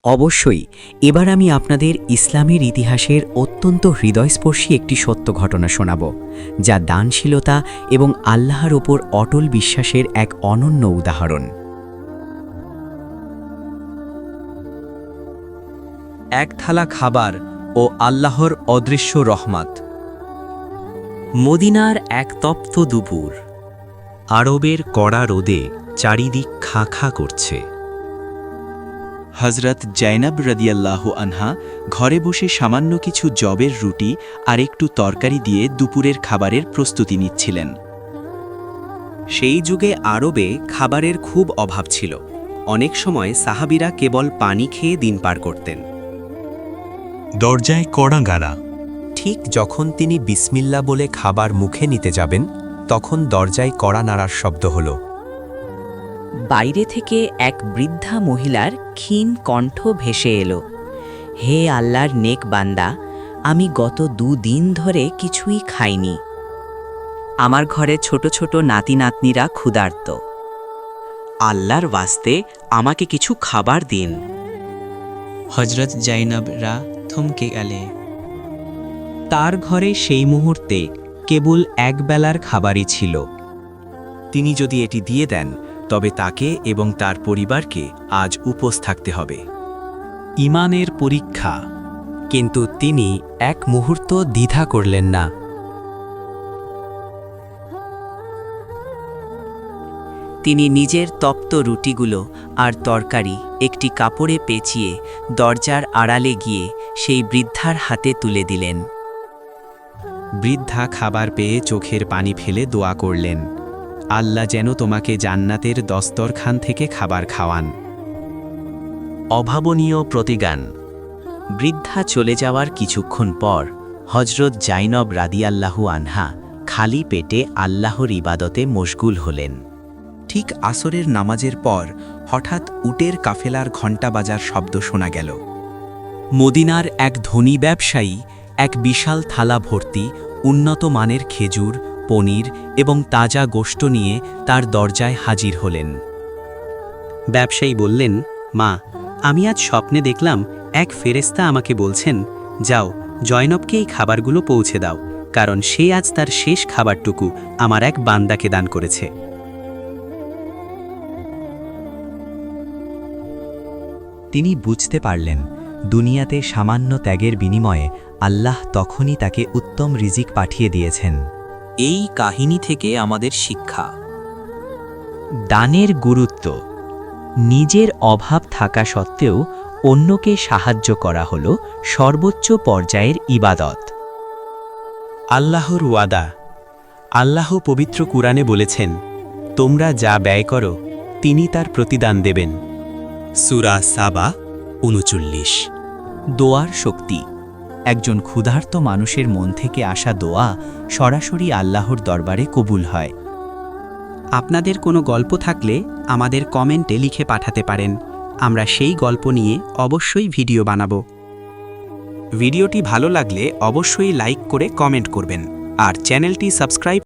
অবশ্যই এবার আমি আপনাদের ইসলামের ইতিহাসের অত্যন্ত হৃদয়স্পর্শী একটি সত্য ঘটনা শোনাব, যা দানশীলতা এবং আল্লাহর ওপর অটল বিশ্বাসের এক অনন্য উদাহরণ। এক থালা খাবার ও আল্লাহর অদৃশ্য রহমত। মদিনার এক তপ্ত দুপুর। আরবের কড়া রোদে চারিদিক খা খা করছে। হজরত জাইনাব রাদিয়াল্লাহু আনহা ঘরে বসে সামান্য কিছু জবের রুটি আর একটু তরকারি দিয়ে দুপুরের খাবারের প্রস্তুতি নিচ্ছিলেন। সেই যুগে আরবে খাবারের খুব অভাব ছিল। অনেক সময় সাহাবীরা কেবল পানি খেয়ে দিন পার করতেন। দরজায় কড়া গাড়া। ঠিক যখন তিনি বিসমিল্লা বলে খাবার মুখে নিতে যাবেন, তখন দরজায় কড়া নাড়ার শব্দ হল। বাইরে থেকে এক বৃদ্ধা মহিলার ক্ষীণ কণ্ঠ ভেসে এলো, হে আল্লাহর নেক বান্দা, আমি গত 2 দিন ধরে কিছুই খাইনি। আমার ঘরে ছোট ছোট নাতি নাতনিরা ক্ষুধার্ত। আল্লাহর ওয়াস্তে আমাকে কিছু খাবার দিন। হজরত জাইনাবরা থমকে গেলে। তার ঘরে সেই মুহূর্তে কেবল একবেলার খাবারই ছিল। তিনি যদি এটি দিয়ে দেন, তবে তাকে এবং তার পরিবারকে আজ উপোস থাকতে হবে। ঈমানের পরীক্ষা। কিন্তু তিনি এক মুহূর্ত দ্বিধা করলেন না। তিনি নিজের তপ্ত রুটিগুলো আর তরকারি একটি কাপড়ে পেঁচিয়ে দরজার আড়ালে গিয়ে সেই বৃদ্ধার হাতে তুলে দিলেন। বৃদ্ধা খাবার পেয়ে চোখের পানি ফেলে দোয়া করলেন, আল্লাহ যেন তোমাকে জান্নাতের দস্তরখান থেকে খাবার খাওয়ান। অভাবনীয় প্রতিগান। বৃদ্ধা চলে যাওয়ার কিছুক্ষণ পর হজরত জাইনব রাদিয়াল্লাহু আনহা খালি পেটে আল্লাহর ইবাদতে মশগুল হলেন। ঠিক আসরের নামাজের পর হঠাৎ উটের কাফেলার ঘণ্টা বাজার শব্দ শোনা গেল। মদিনার এক ধনী ব্যবসায়ী এক বিশাল থালা ভর্তি উন্নত মানের খেজুর, পনির এবং তাজা গোশত নিয়ে তার দরজায় হাজির হলেন। ব্যবসায়ী বললেন, মা, আমি আজ স্বপ্নে দেখলাম এক ফেরেশতা আমাকে বলছেন, যাও জয়নবকে এই খাবারগুলো পৌঁছে দাও, কারণ সে আজ তার শেষ খাবারটুকু আমার এক বান্দাকে দান করেছে। তিনি বুঝতে পারলেন, দুনিয়াতে সামান্য ত্যাগের বিনিময়ে আল্লাহ তখনই তাকে উত্তম রিজিক পাঠিয়ে দিয়েছেন। এই কাহিনী থেকে আমাদের শিক্ষা। দানের গুরুত্ব। নিজের অভাব থাকা সত্ত্বেও অন্যকে সাহায্য করা হল সর্বোচ্চ পর্যায়ের ইবাদত। আল্লাহর ওয়াদা। আল্লাহ পবিত্র কুরআনে বলেছেন, তোমরা যা ব্যয় করো তিনি তার প্রতিদান দেবেন। সূরা সাবা 39। দোয়ার শক্তি। একজন ক্ষুধার্ত মানুষের মন থেকে আসা দোয়া সরাসরি আল্লাহর দরবারে কবুল হয়। আপনাদের কোনো গল্প থাকলে আমাদের কমেন্টে লিখে পাঠাতে পারেন। আমরা সেই গল্প নিয়ে অবশ্যই ভিডিও বানাবো। ভিডিওটি ভালো লাগলে অবশ্যই লাইক করে কমেন্ট করবেন আর চ্যানেলটি সাবস্ক্রাইব